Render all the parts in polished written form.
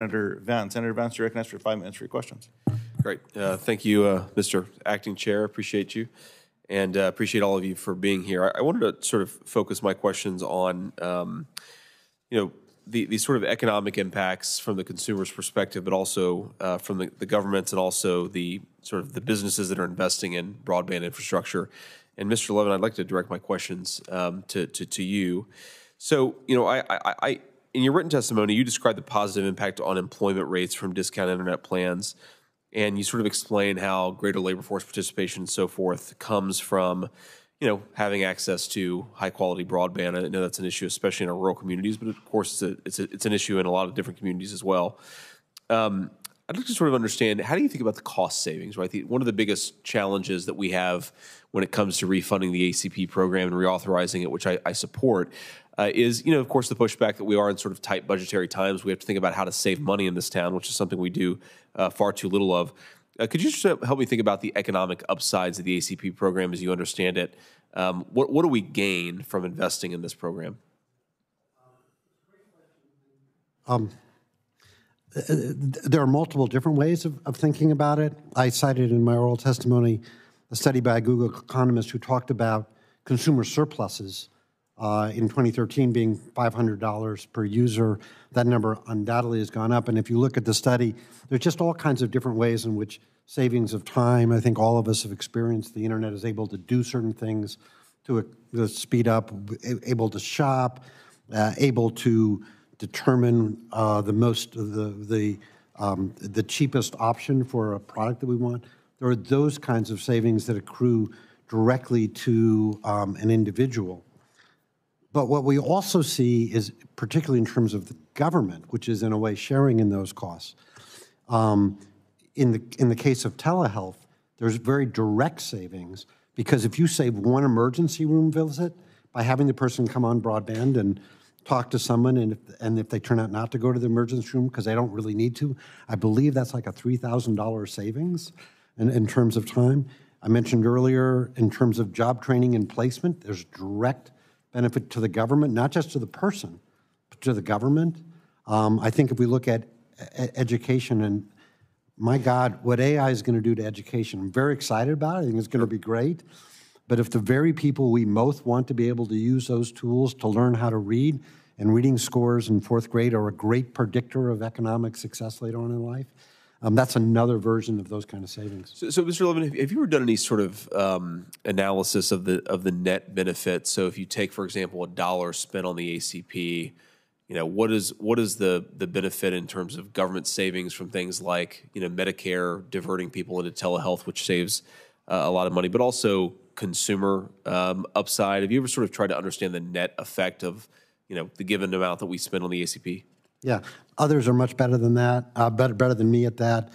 Senator Vance. Senator Vance, you're recognized for 5 minutes for your questions. Great. Thank you, Mr. Acting Chair. Appreciate you, and appreciate all of you for being here. I wanted to sort of focus my questions on, the sort of economic impacts from the consumer's perspective, but also from the governments and also the sort of the businesses that are investing in broadband infrastructure. And Mr. Levin, I'd like to direct my questions to you. So, I in your written testimony, you described the positive impact on employment rates from discount internet plans, and you sort of explain how greater labor force participation and so forth comes from, having access to high quality broadband. I know that's an issue, especially in our rural communities, but of course it's an issue in a lot of different communities as well. I'd like to sort of understand, how do you think about the cost savings, right? One of the biggest challenges that we have when it comes to refunding the ACP program and reauthorizing it, which I support, is, of course, the pushback that we are in sort of tight budgetary times. We have to think about how to save money in this town, which is something we do far too little of. Could you just help me think about the economic upsides of the ACP program as you understand it? What do we gain from investing in this program? There are multiple different ways of thinking about it. I cited in my oral testimony a study by a Google economist who talked about consumer surpluses in 2013 being $500 per user. That number undoubtedly has gone up. And if you look at the study, there's just all kinds of different ways in which savings of time, I think all of us have experienced the internet is able to do certain things to speed up, able to shop, able to determine the cheapest option for a product that we want. There are those kinds of savings that accrue directly to an individual. But what we also see is, particularly in terms of the government, which is in a way sharing in those costs. In the case of telehealth, there's very direct savings, because if you save one emergency room visit by having the person come on broadband and talk to someone, and if they turn out not to go to the emergency room because they don't really need to, I believe that's like a $3,000 savings in terms of time. I mentioned earlier, in terms of job training and placement, there's direct benefit to the government, not just to the person, but to the government. I think if we look at education, and my God, what AI is going to do to education, I'm very excited about it. I think it's going to be great. But if the very people we most want to be able to use those tools to learn how to read, and reading scores in 4th grade are a great predictor of economic success later on in life, that's another version of those kind of savings. So Mr. Levin, have you ever done any sort of analysis of the net benefit? So if you take, for example, $1 spent on the ACP, what is the benefit in terms of government savings from things like Medicare diverting people into telehealth, which saves a lot of money, but also consumer upside? Have you ever sort of tried to understand the net effect of the given amount that we spend on the ACP? Yeah, others are much better than that, better than me at that.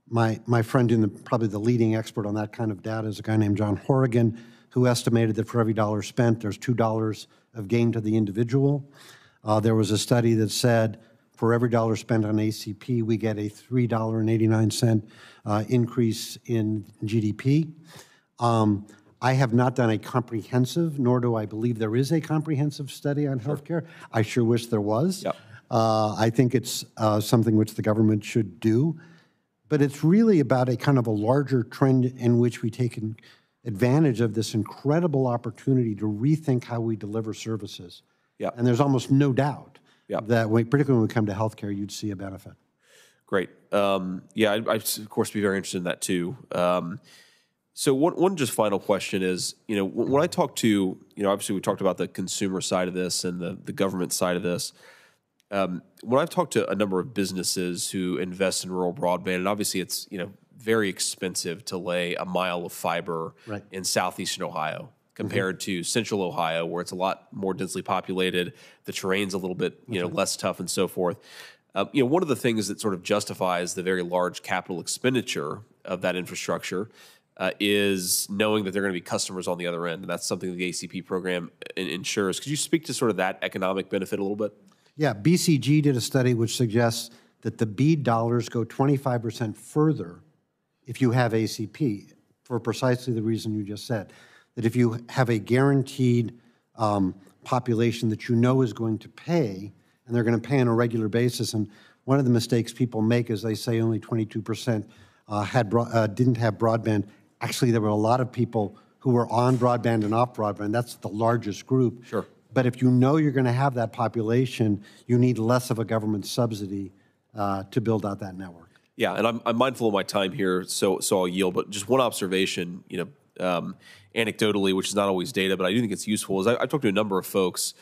My friend, probably the leading expert on that kind of data, is a guy named John Horrigan, who estimated that for every dollar spent, there's $2 of gain to the individual. There was a study that said for every dollar spent on ACP, we get a $3.89 increase in GDP. I have not done a comprehensive, nor do I believe there is a comprehensive study on healthcare. I sure wish there was. Yep. I think it's something which the government should do. But it's really about a kind of a larger trend in which we take advantage of this incredible opportunity to rethink how we deliver services. Yep. And there's almost no doubt Yep. that, particularly when we come to healthcare, you'd see a benefit. Great. Yeah, I'd of course be very interested in that too. So one just final question is, when I talk to, obviously we talked about the consumer side of this and the government side of this. When I've talked to a number of businesses who invest in rural broadband, and obviously it's, very expensive to lay a mile of fiber right. in southeastern Ohio compared to central Ohio, where it's a lot more densely populated, the terrain's a little bit, less tough and so forth. One of the things that sort of justifies the very large capital expenditure of that infrastructure is knowing that there are going to be customers on the other end, and that's something the ACP program ensures. Could you speak to sort of that economic benefit a little bit? Yeah, BCG did a study which suggests that the BEAD dollars go 25% further if you have ACP, for precisely the reason you just said, that if you have a guaranteed population that is going to pay, and they're going to pay on a regular basis, and one of the mistakes people make is they say only 22% didn't have broadband. Actually, there were a lot of people who were on broadband and off broadband. That's the largest group. Sure. But if you know you're going to have that population, you need less of a government subsidy to build out that network. Yeah, and I'm mindful of my time here, so I'll yield. But just one observation, anecdotally, which is not always data, but I do think it's useful, is I've talked to a number of folks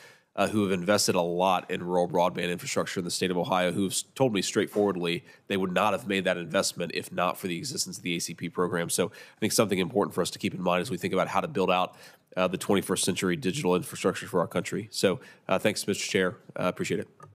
who have invested a lot in rural broadband infrastructure in the state of Ohio, who've told me straightforwardly they would not have made that investment if not for the existence of the ACP program. So I think something important for us to keep in mind as we think about how to build out the 21st century digital infrastructure for our country. So thanks, Mr. Chair. Appreciate it.